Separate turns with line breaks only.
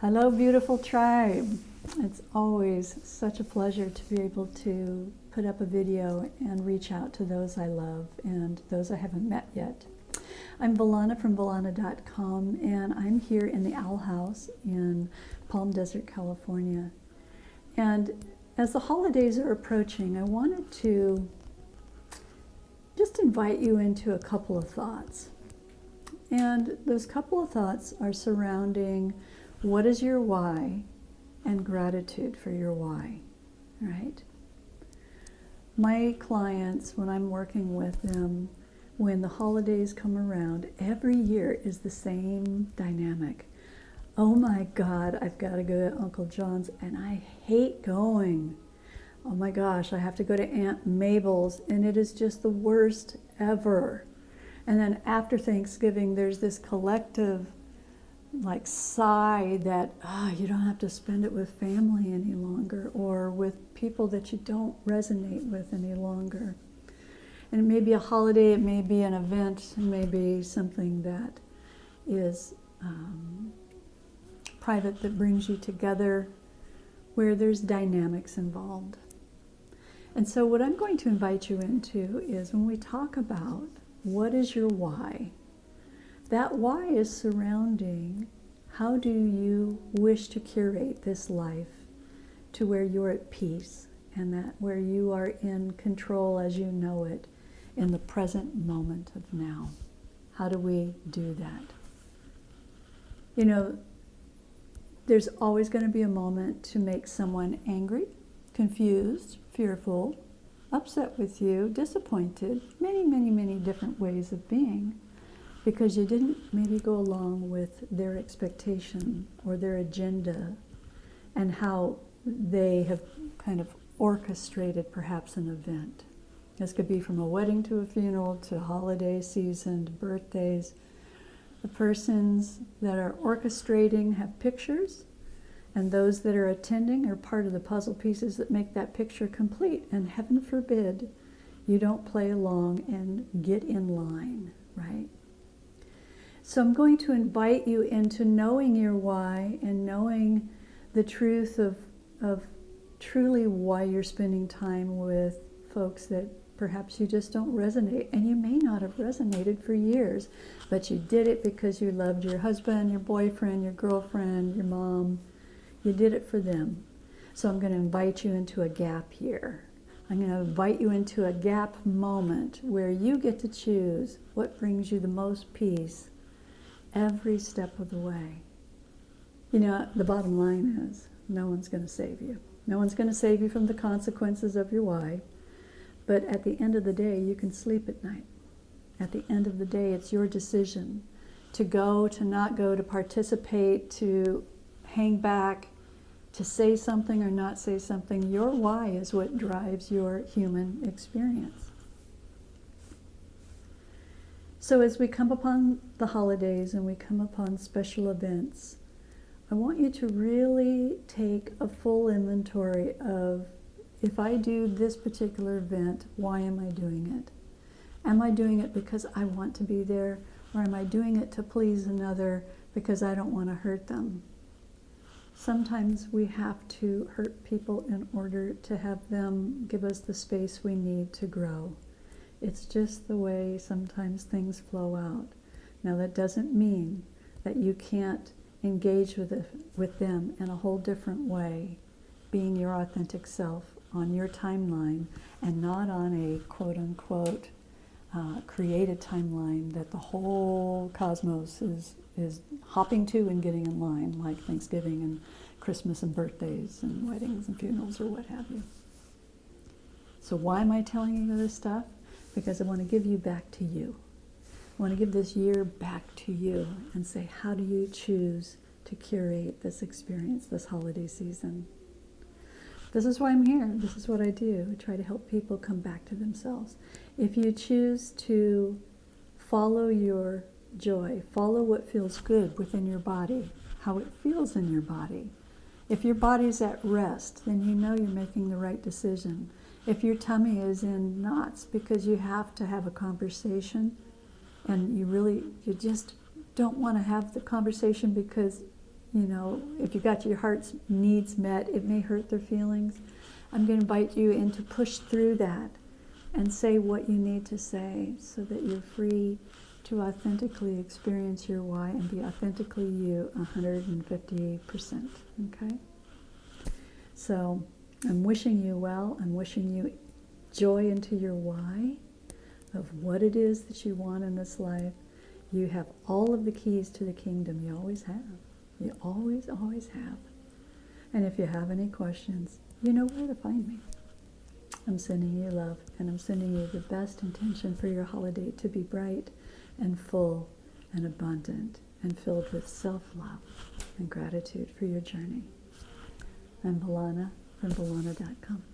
Hello, beautiful tribe. It's always such a pleasure to be able to put up a video and reach out to those I love and those I haven't met yet. I'm Valana from Valana.com, and I'm here in the Owl House in Palm Desert, California. And as the holidays are approaching, I wanted to just invite you into a couple of thoughts. And those couple of thoughts are surrounding what is your why and gratitude for your why, right? My clients, when I'm working with them, when the holidays come around, every year is the same dynamic. Oh my God, I've got to go to Uncle John's and I hate going. Oh my gosh, I have to go to Aunt Mabel's and it is just the worst ever. And then after Thanksgiving, there's this collective sigh that you don't have to spend it with family any longer or with people that you don't resonate with any longer. And it may be a holiday, it may be an event, it may be something that is private that brings you together where there's dynamics involved. And so what I'm going to invite you into is when we talk about what is your why, that why is surrounding how do you wish to curate this life to where you're at peace and that where you are in control as you know it in the present moment of now. How do we do that? You know, there's always going to be a moment to make someone angry, confused, fearful, upset with you, disappointed, many different ways of being, because you didn't maybe go along with their expectation or their agenda and how they have kind of orchestrated perhaps an event. This could be from a wedding to a funeral to holiday season to birthdays. The persons that are orchestrating have pictures, and those that are attending are part of the puzzle pieces that make that picture complete. And heaven forbid you don't play along and get in line, right? So I'm going to invite you into knowing your why and knowing the truth of truly why you're spending time with folks that perhaps you just don't resonate. And you may not have resonated for years, but you did it because you loved your husband, your boyfriend, your girlfriend, your mom. You did it for them. So I'm going to invite you into a gap here. I'm going to invite you into a gap moment where you get to choose what brings you the most peace every step of the way. You know, the bottom line is no one's going to save you. No one's going to save you from the consequences of your why. But at the end of the day, you can sleep at night. At the end of the day, it's your decision to go, to not go, to participate, to hang back, to say something or not say something. Your why is what drives your human experience. So as we come upon the holidays and we come upon special events, I want you to really take a full inventory of, if I do this particular event, why am I doing it? Am I doing it because I want to be there, or am I doing it to please another because I don't want to hurt them? Sometimes we have to hurt people in order to have them give us the space we need to grow. It's just the way sometimes things flow out. Now that doesn't mean that you can't engage with them in a whole different way, being your authentic self on your timeline and not on a quote-unquote created timeline that the whole cosmos is hopping to and getting in line, like Thanksgiving and Christmas and birthdays and weddings and funerals or what have you. So why am I telling you this stuff? Because I want to give you back to you. I want to give this year back to you and say, how do you choose to curate this experience, this holiday season? This is why I'm here. This is what I do. I try to help people come back to themselves. If you choose to follow your joy, follow what feels good within your body, how it feels in your body. If your body's at rest, then you know you're making the right decision. If your tummy is in knots because you have to have a conversation and you just don't want to have the conversation because you know, if you got your heart's needs met, it may hurt their feelings. I'm going to invite you in to push through that and say what you need to say so that you're free to authentically experience your why and be authentically you 150%. Okay? So I'm wishing you well. I'm wishing you joy into your why of what it is that you want in this life. You have all of the keys to the kingdom. You always have. You always, always have. And if you have any questions, you know where to find me. I'm sending you love, and I'm sending you the best intention for your holiday to be bright and full and abundant and filled with self-love and gratitude for your journey. I'm B'Elanna from B'Elanna.com.